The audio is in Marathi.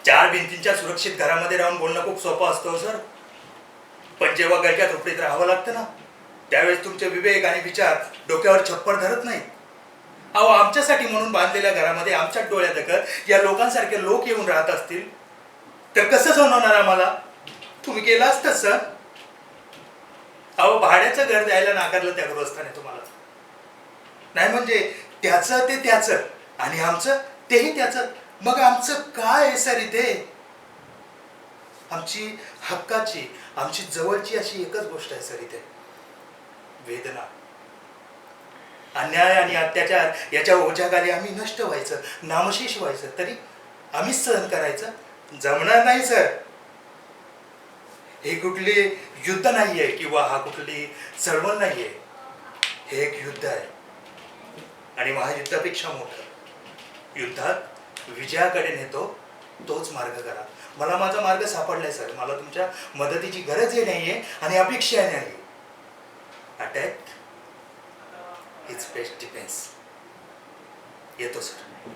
चार भिंतींच्या सुरक्षित घरामध्ये राहून बोलणं खूप सोपं असतं सर, पण जेव्हा गळक्या झोपडीत राहावं लागतं ना, त्यावेळेस तुमचे विवेक आणि विचार डोक्यावर छप्पर धरत नाहीत. अहो, आमच्यासाठी म्हणून बांधलेल्या घरामध्ये आमच्याच डोळ्यात या लोकांसारखे लोक येऊन राहत असतील तर कसं सोडवणार आम्हाला? तुम्ही केलं असतं सर. अहो, भाड्याचं घर द्यायला नाकारलं त्या गृहस्थाने तुम्हाला. नाही म्हणजे त्याचं ते त्याचं आणि आमचं तेही त्याचं. मग आमचं काय आहे सर इथे? आमची हक्काची, आमची जवळची अशी एकच गोष्ट आहे सर इथे, वेदना. अन्याय आणि अत्याचार याच्या ओझ्याखाली आम्ही नष्ट व्हायचं, नामशेष व्हायचं, तरी आम्हीच सहन करायचं? जमणार नाही सर. हे कुठली युद्ध नाहीये किंवा हा कुठली चळवळ नाहीये. हे एक युद्ध आहे आणि महायुद्धापेक्षा मोठं. युद्धात विजयाकडे नेतो तोच मार्ग करा. मला माझा मार्ग सापडलाय सर. मला तुमच्या मदतीची गरजही नाहीये आणि अपेक्षा नाही. Attack it's best defence. येतो सर.